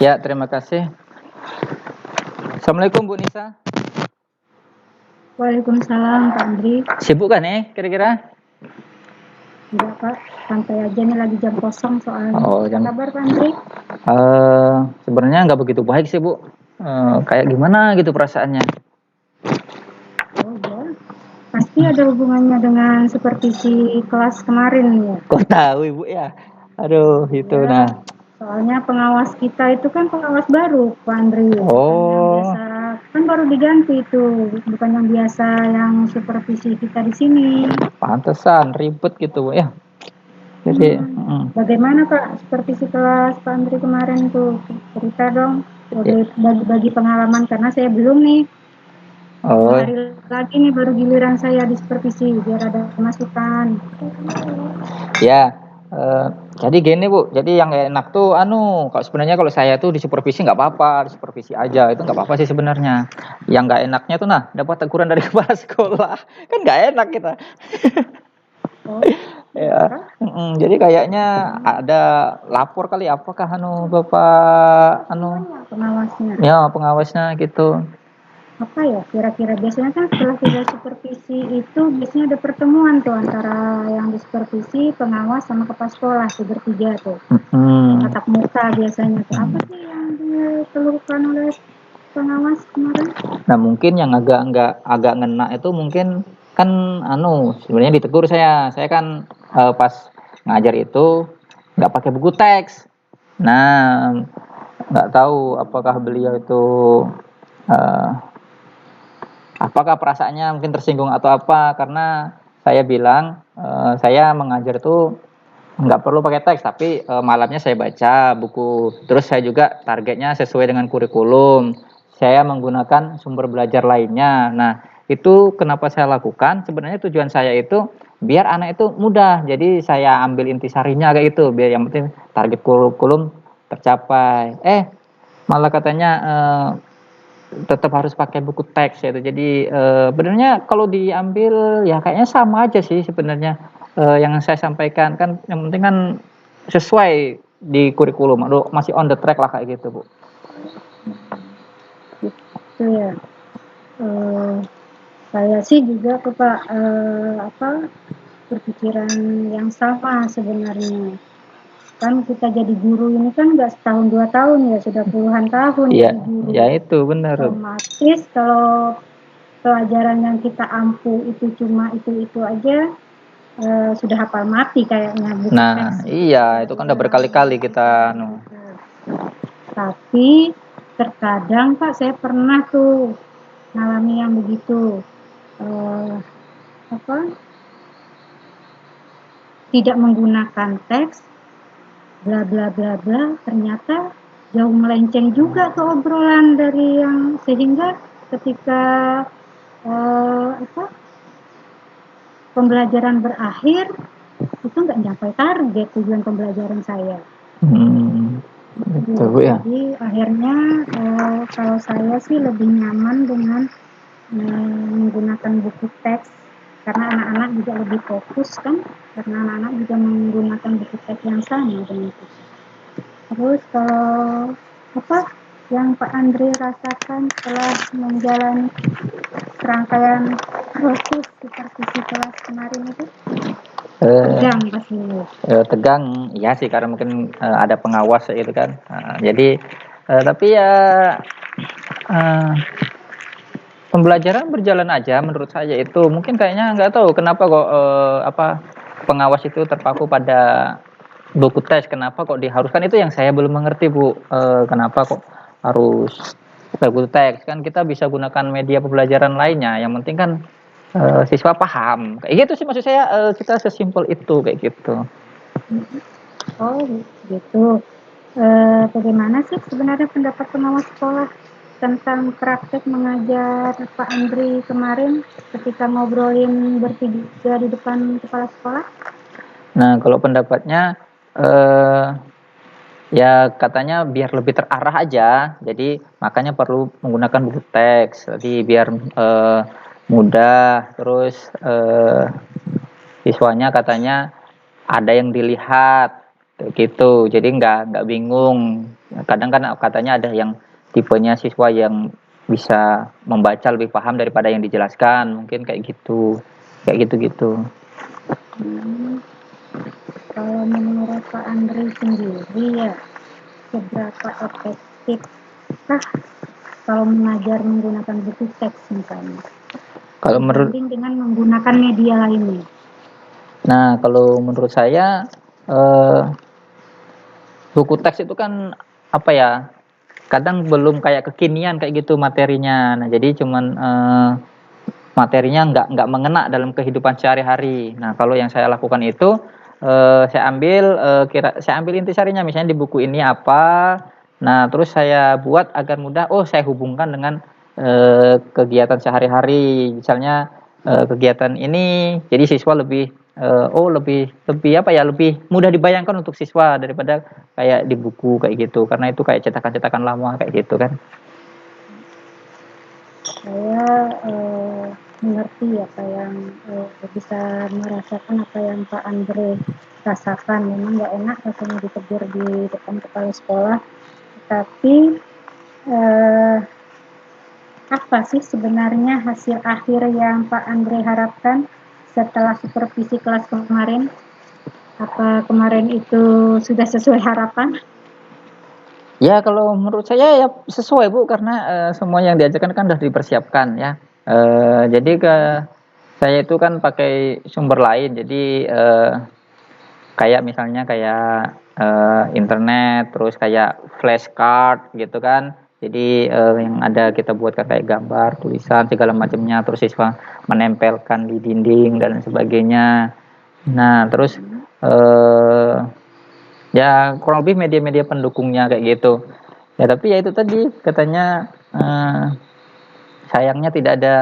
Ya, terima kasih. Assalamualaikum Bu Nisa. Waalaikumsalam Pak Andri. Sibuk kan nih kira-kira? Enggak Pak, santai aja nih lagi jam kosong soalnya. Oh, Apa kabar Pak Andri? Sebenarnya nggak begitu baik sih Bu. Kayak gimana gitu perasaannya? Oh ya, pasti ada hubungannya dengan supervisi kelas kemarin ya. Kok tahu Ibu ya? Aduh, itu Ya, nah. soalnya pengawas kita itu kan pengawas baru Pak Andri. Bukan yang Oh, biasa, kan baru diganti itu. Bukan yang biasa yang supervisi kita di sini. pantesan ribet gitu Bu ya. Jadi, Bagaimana Pak supervisi kelas Pak Andri kemarin tuh? Cerita dong, bagi-bagi pengalaman karena saya belum nih. 2 oh hari lagi nih baru giliran saya di supervisi biar ada masukan. ya. Jadi gini Bu, jadi yang enak tuh kalau sebenarnya kalau saya tuh di supervisi nggak apa-apa, di supervisi aja itu nggak apa-apa sih sebenarnya. Yang nggak enaknya tuh dapat teguran dari kepala sekolah, kan nggak enak kita. Oh, Ya, jadi kayaknya ada lapor kali, apakah Bapak pengawasnya. ya pengawasnya gitu. Apa ya kira-kira biasanya kan setelah kita supervisi itu biasanya ada pertemuan tuh antara yang di supervisi, pengawas sama kepala sekolah tuh bertiga tuh. Tatap muka biasanya tuh. Apa sih yang dikeluhkan oleh pengawas kemarin? Nah, mungkin yang agak ngena itu mungkin kan sebenarnya ditegur saya. Saya kan pas ngajar itu nggak pakai buku teks. Nah, nggak tahu apakah beliau itu eh, apakah perasaannya mungkin tersinggung atau apa, karena saya bilang saya mengajar itu nggak perlu pakai teks, tapi malamnya saya baca buku. Terus saya juga targetnya sesuai dengan kurikulum. Saya menggunakan sumber belajar lainnya. Nah, itu kenapa saya lakukan? Sebenarnya tujuan saya itu biar anak itu mudah. Jadi saya ambil intisarinya kayak itu, biar yang penting target kurikulum tercapai. Malah katanya tetap harus pakai buku teks ya. Jadi sebenarnya kalau diambil ya kayaknya sama aja sih sebenarnya. Yang saya sampaikan kan yang penting kan sesuai di kurikulum. Aduh, masih on the track lah kayak gitu Bu. Itu ya. Saya sih juga tuh Pak berpikiran yang sama sebenarnya. Kan kita jadi guru ini kan nggak setahun 2 tahun ya, sudah puluhan tahun Iya, jadi guru. ya itu benar. Otomatis kalau pelajaran yang kita ampu itu cuma itu aja sudah hafal mati kayaknya. Nah, iya itu kan udah berkali-kali kita Tapi terkadang Pak saya pernah tuh ngalami yang begitu. Tidak menggunakan teks bla bla bla bla, ternyata jauh melenceng juga tuh obrolan dari yang sehingga ketika pembelajaran berakhir itu nggak nyampe target tujuan pembelajaran saya. Betul, Bu, ya. Jadi akhirnya kalau saya sih lebih nyaman dengan menggunakan buku teks karena anak-anak juga lebih fokus kan, karena anak-anak juga menggunakan buku teks yang sama dengan kita. Terus kalau yang Pak Andri rasakan setelah menjalani serangkaian proses supervisi kelas kemarin itu? Tegang pastinya. Tegang, ya sih karena mungkin ada pengawas gitu kan. Jadi tapi ya pembelajaran berjalan aja menurut saya itu. Mungkin kayaknya nggak tahu kenapa kok pengawas itu terpaku pada buku tes, kenapa kok diharuskan, itu yang saya belum mengerti Bu. Kenapa kok harus buku teks, kan kita bisa gunakan media pembelajaran lainnya, yang penting kan siswa paham kayak gitu sih maksud saya. Kita sesimpel itu kayak gitu. Oh gitu. Bagaimana sih sebenarnya pendapat pengawas sekolah tentang praktek mengajar Pak Andri kemarin ketika ngobrolin bertiga di depan kepala sekolah? Nah, kalau pendapatnya ya katanya biar lebih terarah aja, jadi makanya perlu menggunakan buku teks, jadi biar mudah. Terus siswanya katanya ada yang dilihat gitu, jadi nggak bingung. Kadang kan katanya ada yang tipenya siswa yang bisa membaca lebih paham daripada yang dijelaskan, mungkin kayak gitu. Hmm, kalau menurut Pak Andri sendiri ya, seberapa efektifkah kalau mengajar menggunakan buku teks misalnya, Kalau menurut dibanding dengan menggunakan media lainnya? Nah, kalau menurut saya eh, buku teks itu kan apa ya? Kadang belum kayak kekinian kayak gitu materinya. Nah, jadi cuman materinya nggak mengena dalam kehidupan sehari-hari. Nah, kalau yang saya lakukan itu saya ambil intisarinya, misalnya di buku ini apa. Nah, terus saya buat agar mudah. Oh, saya hubungkan dengan kegiatan sehari-hari. Misalnya kegiatan ini, jadi siswa lebih apa ya? Lebih mudah dibayangkan untuk siswa daripada kayak di buku kayak gitu. Karena itu kayak cetakan-cetakan lama kayak gitu kan. Saya mengerti apa yang bisa merasakan apa yang Pak Andre rasakan. Memang nggak enak rasanya ditegur di depan kepala sekolah, tapi eh, apa sih sebenarnya hasil akhir yang Pak Andre harapkan setelah supervisi kelas kemarin? Apa kemarin itu sudah sesuai harapan? Ya kalau menurut saya ya sesuai Bu, karena semua yang diajarkan kan sudah dipersiapkan ya. Jadi saya itu kan pakai sumber lain, jadi kayak misalnya kayak internet, terus kayak flashcard gitu kan. Jadi yang ada kita buat kayak gambar, tulisan segala macamnya, terus siswa menempelkan di dinding dan sebagainya. Nah terus eh, ya kurang lebih media-media pendukungnya kayak gitu. Ya tapi ya itu tadi katanya sayangnya tidak ada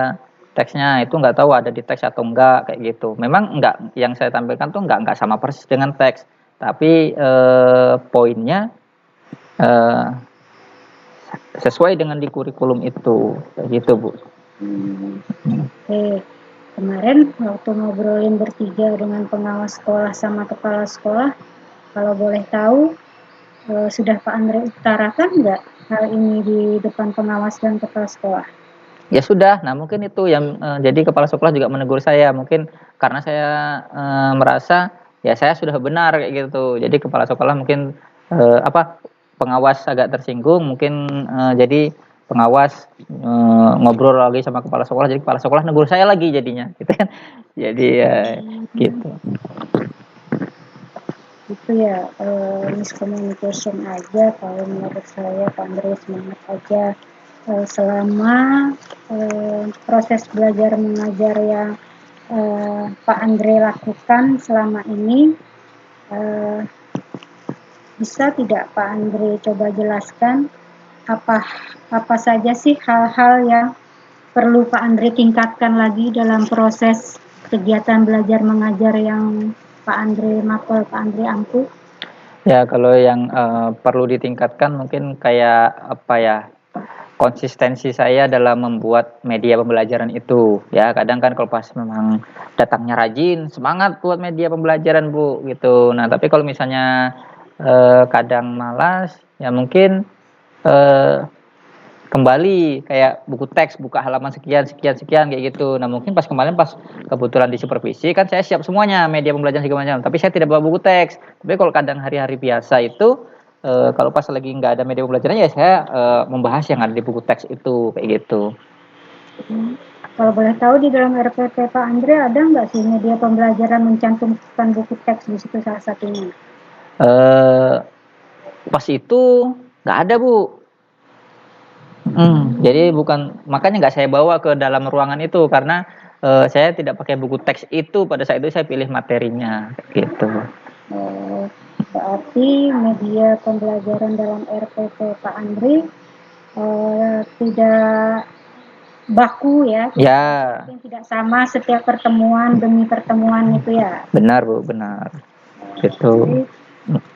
teksnya, itu nggak tahu ada di teks atau enggak kayak gitu. Memang enggak, yang saya tampilkan tuh enggak sama persis dengan teks, tapi poinnya eh, sesuai dengan di kurikulum itu kayak gitu Bu. Oke, kemarin waktu ngobrolin bertiga dengan pengawas sekolah sama kepala sekolah, kalau boleh tahu, sudah Pak Andre utarakan nggak hal ini di depan pengawas dan kepala sekolah? Ya sudah, nah mungkin itu yang jadi kepala sekolah juga menegur saya, mungkin karena saya merasa ya saya sudah benar kayak gitu. Jadi kepala sekolah mungkin apa pengawas agak tersinggung, mungkin jadi pengawas ngobrol lagi sama kepala sekolah, jadi kepala sekolah negur saya lagi jadinya, gitu kan. Jadi ya gitu. Itu ya miscommunication aja kalau menurut saya. Pak Andre semangat aja. Selama proses belajar mengajar yang Pak Andre lakukan selama ini, eh, bisa tidak Pak Andre coba jelaskan apa apa saja sih hal-hal yang perlu Pak Andre tingkatkan lagi dalam proses kegiatan belajar mengajar yang Pak Andre mapel, Pak Andre ampuh? Ya kalau yang perlu ditingkatkan mungkin kayak apa ya, konsistensi saya dalam membuat media pembelajaran itu ya. Kadang kan kalau pas memang datangnya rajin, semangat buat media pembelajaran Bu gitu. Nah tapi kalau misalnya kadang malas ya mungkin eh, kembali kayak buku teks, buka halaman sekian sekian sekian kayak gitu. Nah mungkin pas kemarin pas kebetulan di supervisi kan saya siap semuanya media pembelajaran segala macam, tapi saya tidak bawa buku teks. Tapi kalau kadang hari-hari biasa itu kalau pas lagi nggak ada media pembelajaran ya saya membahas yang ada di buku teks itu kayak gitu. Kalau boleh tahu di dalam RPP Pak Andre ada nggak sih media pembelajaran mencantumkan buku teks di situ salah satunya? eh Pas itu nggak ada Bu. Jadi bukan, makanya nggak saya bawa ke dalam ruangan itu karena saya tidak pakai buku teks itu, pada saat itu saya pilih materinya gitu. Berarti media pembelajaran dalam RPP Pak Andre tidak baku ya, Ya, mungkin tidak sama setiap pertemuan demi pertemuan itu ya. benar Bu, benar. Gitu. Jadi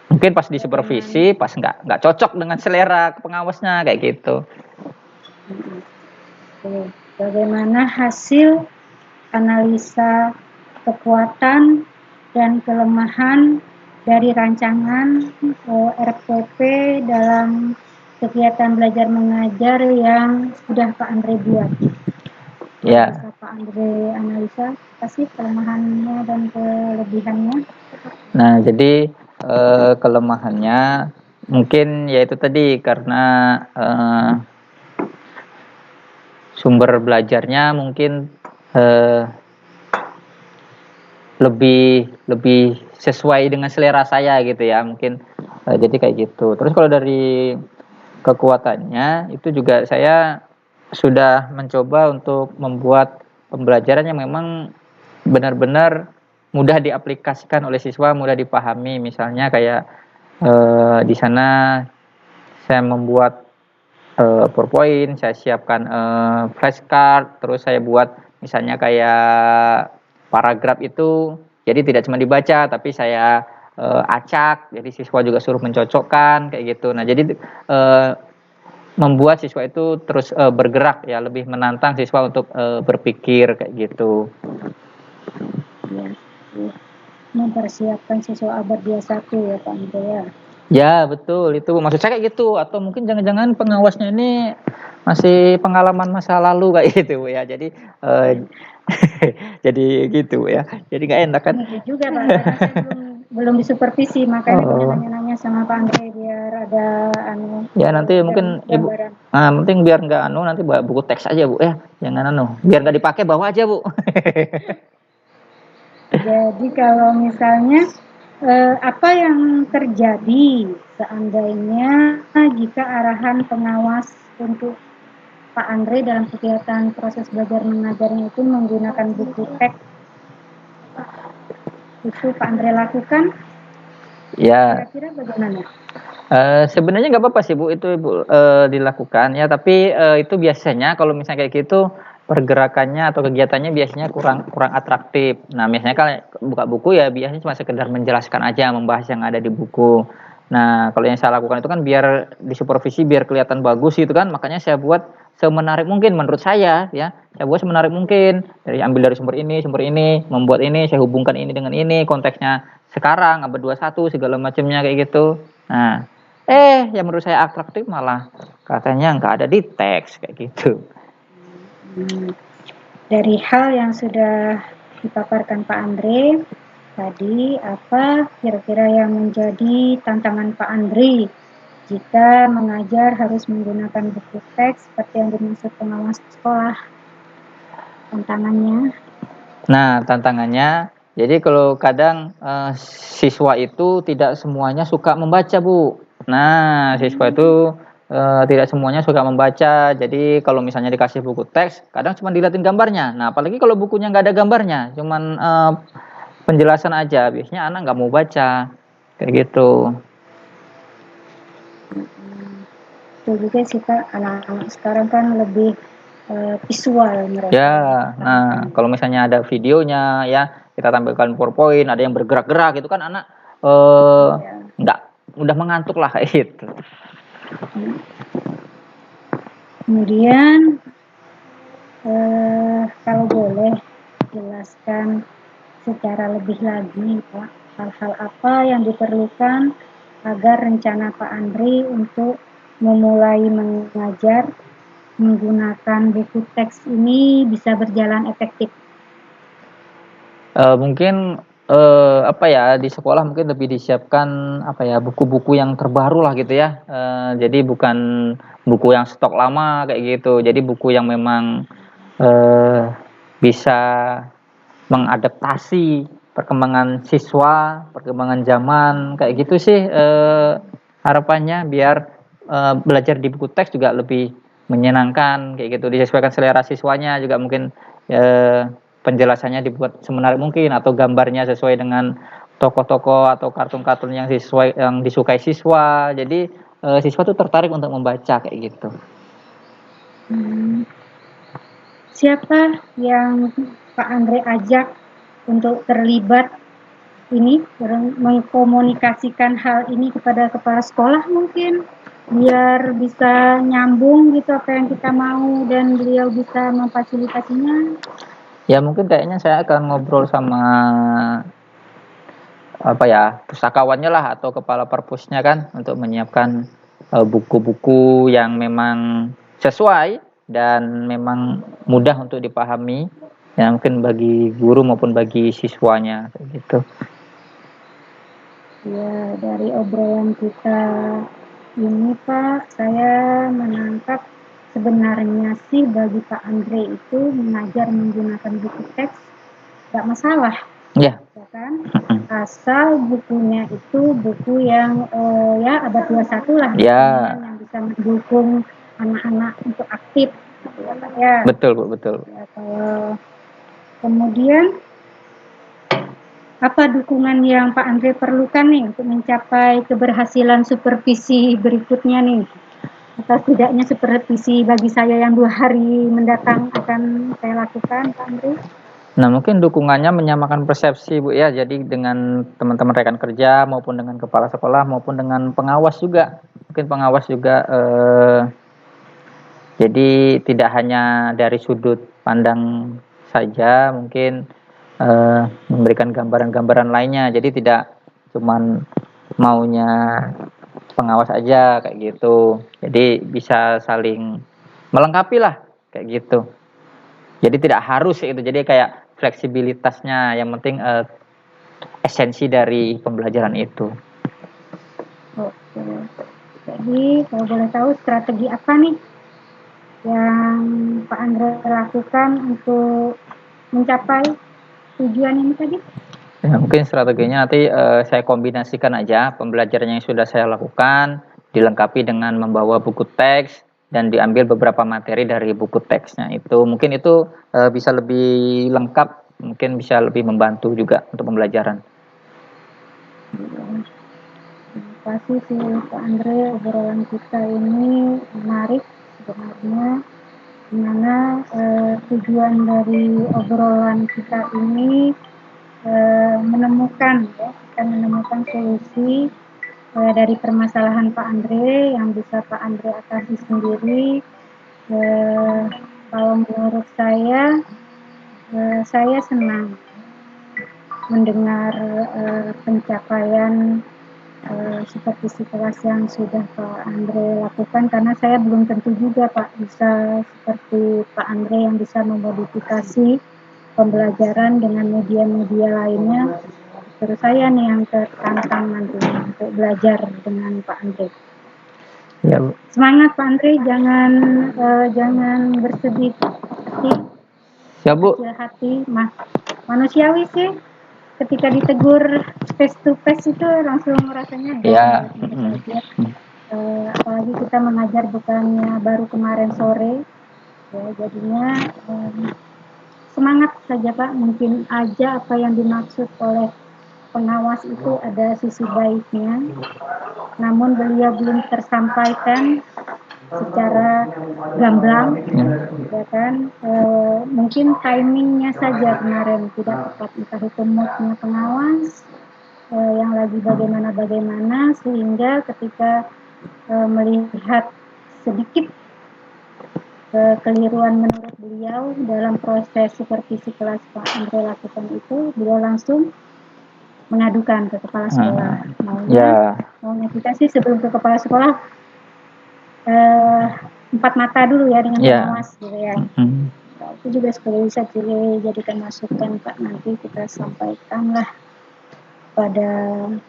Mungkin pas di bagaimana, supervisi pas nggak cocok dengan selera pengawasnya kayak gitu. bagaimana hasil analisa kekuatan dan kelemahan dari rancangan RPP dalam kegiatan belajar mengajar yang sudah Pak Andre buat. Ya. Bisa Pak Andre analisa kasih kelemahannya dan kelebihannya. Nah, jadi kelemahannya mungkin yaitu tadi karena sumber belajarnya mungkin lebih sesuai dengan selera saya gitu ya, mungkin jadi kayak gitu. Terus kalau dari kekuatannya itu juga saya sudah mencoba untuk membuat pembelajaran yang memang benar-benar mudah diaplikasikan oleh siswa, mudah dipahami. Misalnya kayak di sana saya membuat PowerPoint, saya siapkan flashcard, terus saya buat misalnya kayak paragraf itu, jadi tidak cuma dibaca, tapi saya acak, jadi siswa juga suruh mencocokkan kayak gitu. Nah, jadi membuat siswa itu terus bergerak ya, lebih menantang siswa untuk berpikir kayak gitu. Ya, mempersiapkan siswa abad 21 ya Pak Andre ya. Ya betul, itu maksud saya kayak gitu. Atau mungkin jangan-jangan pengawasnya ini masih pengalaman masa lalu kayak gitu ya. Jadi jadi gitu ya. Jadi nggak enak kan? Iya juga Pak, karena saya belum disupervisi, makanya nanya-nanya sama Pak Andre biar ada Ya nanti mungkin ibu, penting biar nggak nanti bawa buku teks aja bu ya, jangan biar nggak dipakai bawa aja bu. Jadi kalau misalnya apa yang terjadi seandainya jika arahan pengawas untuk Pak Andre dalam kegiatan proses belajar mengajarnya itu menggunakan buku teks, itu Pak Andre lakukan? Ya. Kira-kira bagaimana? Sebenarnya nggak apa-apa sih bu, itu ibu dilakukan ya. Tapi itu biasanya kalau misalnya kayak gitu pergerakannya atau kegiatannya biasanya kurang atraktif. Nah biasanya kalau buka buku ya biasanya cuma sekedar menjelaskan aja, membahas yang ada di buku. Nah kalau yang saya lakukan itu kan biar disupervisi, biar kelihatan bagus gitu kan. Makanya saya buat semenarik mungkin menurut saya ya. Saya buat semenarik mungkin, ambil dari sumber ini, membuat ini, saya hubungkan ini dengan ini, konteksnya sekarang abad 21 segala macamnya kayak gitu. Nah, yang menurut saya atraktif malah katanya nggak ada di teks kayak gitu. Dari hal yang sudah dipaparkan Pak Andre tadi, apa kira-kira yang menjadi tantangan Pak Andre jika mengajar harus menggunakan buku teks seperti yang dimaksud pengawas sekolah? Tantangannya? Nah, tantangannya, jadi kalau kadang siswa itu tidak semuanya suka membaca, Bu. Nah, siswa itu tidak semuanya suka membaca. Jadi kalau misalnya dikasih buku teks, kadang cuma dilihatin gambarnya. Nah, apalagi kalau bukunya nggak ada gambarnya, cuman penjelasan aja. Biasanya anak nggak mau baca, kayak gitu. Itu juga sih Pak, anak-anak sekarang kan lebih visual mereka. Ya, nah kalau misalnya ada videonya ya, kita tampilkan PowerPoint, ada yang bergerak-gerak gitu kan anak nggak udah mengantuk lah kayak gitu. Kemudian kalau boleh jelaskan secara lebih lagi Pak, hal-hal apa yang diperlukan agar rencana Pak Andre untuk memulai mengajar menggunakan buku teks ini bisa berjalan efektif? Mungkin apa ya, di sekolah mungkin lebih disiapkan apa ya, buku-buku yang terbaru lah gitu ya. Jadi bukan buku yang stok lama kayak gitu. Jadi buku yang memang bisa mengadaptasi perkembangan siswa, perkembangan zaman kayak gitu sih harapannya, biar belajar di buku teks juga lebih menyenangkan kayak gitu, disesuaikan selera siswanya juga, mungkin penjelasannya dibuat semenarik mungkin atau gambarnya sesuai dengan tokoh-tokoh atau kartun-kartun yang disukai siswa. Jadi siswa tuh tertarik untuk membaca kayak gitu. Siapa yang Pak Andre ajak untuk terlibat ini, mengkomunikasikan hal ini kepada kepala sekolah mungkin, biar bisa nyambung gitu apa yang kita mau dan beliau bisa memfasilitasinya? Ya mungkin kayaknya saya akan ngobrol sama apa ya, pustakawannya lah atau kepala perpusnya kan untuk menyiapkan buku-buku yang memang sesuai dan memang mudah untuk dipahami ya, mungkin bagi guru maupun bagi siswanya kayak gitu. Ya, dari obrolan kita ini Pak, saya menangkap sebenarnya sih bagi Pak Andre itu mengajar menggunakan buku teks nggak masalah, Ya, ya kan? Asal bukunya itu buku yang ya abad 21 lah, ya, yang bisa mendukung anak-anak untuk aktif, gitu ya Pak ya. betul Bu, betul. Ya, kemudian apa dukungan yang Pak Andre perlukan nih untuk mencapai keberhasilan supervisi berikutnya nih? Atau setidaknya supervisi bagi saya yang 2 hari mendatang akan saya lakukan, Pak Andre? Nah, mungkin dukungannya menyamakan persepsi Bu ya. Jadi dengan teman-teman rekan kerja maupun dengan kepala sekolah maupun dengan pengawas juga. Mungkin pengawas juga jadi tidak hanya dari sudut pandang saja, mungkin memberikan gambaran-gambaran lainnya. Jadi tidak cuman maunya pengawas aja kayak gitu. Jadi bisa saling melengkapi lah kayak gitu. Jadi tidak harus itu. Jadi kayak fleksibilitasnya yang penting esensi dari pembelajaran itu. Oke. Jadi kalau boleh tahu strategi apa nih yang Pak Andre lakukan untuk mencapai tujuan ini tadi? Ya, mungkin strateginya nanti saya kombinasikan aja pembelajaran yang sudah saya lakukan, dilengkapi dengan membawa buku teks dan diambil beberapa materi dari buku teksnya itu. Mungkin itu bisa lebih lengkap, mungkin bisa lebih membantu juga untuk pembelajaran. Terima kasih sih Pak Andre, obrolan kita ini menarik sebenarnya, dimana tujuan dari obrolan kita ini menemukan ya, kita menemukan solusi dari permasalahan Pak Andre yang bisa Pak Andre atasi sendiri. Kalau menurut saya senang mendengar pencapaian seperti kelas yang sudah Pak Andre lakukan, karena saya belum tentu juga Pak bisa seperti Pak Andre yang bisa memodifikasi pembelajaran dengan media-media lainnya. Terus saya nih yang tertantang nanti untuk belajar dengan Pak Andre. Ya, Bu. Semangat Pak Andre, jangan bersedih hati, Ya, Bu. kecil hati, manusiawi sih. Ketika ditegur face to face itu langsung rasanya down. Ya. Apalagi kita mengajar bukannya baru kemarin sore, ya jadinya semangat saja Pak. Mungkin aja apa yang dimaksud oleh pengawas itu ada sisi baiknya, namun beliau belum tersampaikan secara gamblang, ya kan? Mungkin timingnya saja kemarin tidak tepat, entah itu moodnya pengawas yang lagi bagaimana, sehingga ketika melihat sedikit kekeliruan menurut beliau dalam proses supervisi kelas Pak Andre lakukan itu, beliau langsung mengadukan ke kepala sekolah. Maunya kita sih sebelum ke kepala sekolah 4 mata dulu ya dengan pengawas gitu ya. Nah, itu juga sekali bisa dijadikan masukan Pak, nanti kita sampaikan lah pada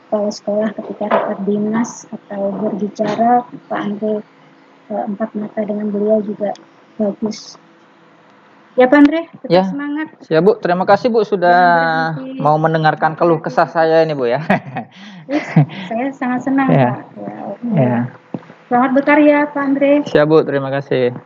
kepala sekolah ketika rapat dinas atau berbicara Pak Andre 4 mata dengan beliau juga bagus. Ya Pak Andre, tetap semangat. Ya Bu, terima kasih Bu sudah mau mendengarkan keluh kesah saya ini Bu ya. Saya sangat senang Pak. Ya. Selamat berkarya Pak Andre. Siap Bu, terima kasih.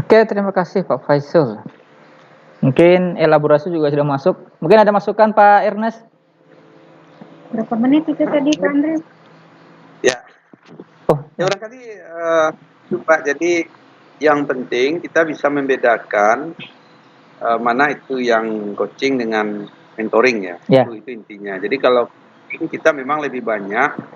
Oke, terima kasih Pak Faisal. Mungkin elaborasi juga sudah masuk. Mungkin ada masukan Pak Ernest? Berapa menit itu tadi Pak Andre? Ya, Oh, ya barangkali Pak. Jadi yang penting kita bisa membedakan mana itu yang coaching dengan mentoring ya. Ya. Itu intinya. Jadi kalau kita memang lebih banyak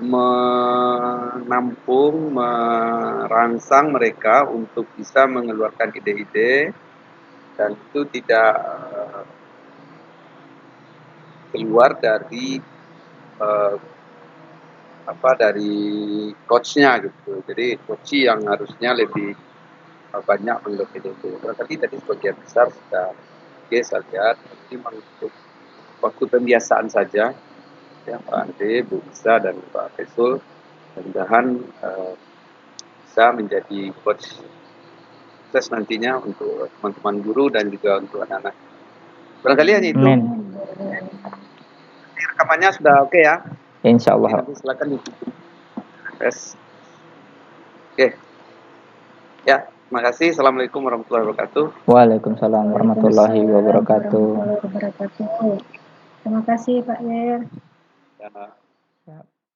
menampung, merangsang mereka untuk bisa mengeluarkan ide-ide, dan itu tidak keluar dari dari coachnya gitu. Jadi coach yang harusnya lebih banyak mengeluarkan ide-ide. Tadi sebagian besar sudah saya lihat. Ini memang untuk waktu pembiasaan saja. Ya, Pak Andre, Bu Isa, dan Pak Faisal, mudah-mudahan bisa menjadi coach sukses nantinya untuk teman-teman guru dan juga untuk anak-anak. Barangkali hanya itu. amin. Rekamannya sudah oke ya? Insya Jadi Allah. nanti silakan ditutup. Yes. Oke. Ya, terima kasih. Assalamualaikum warahmatullahi wabarakatuh. Waalaikumsalam warahmatullahi wabarakatuh. Terima kasih Pak Yer. Ya.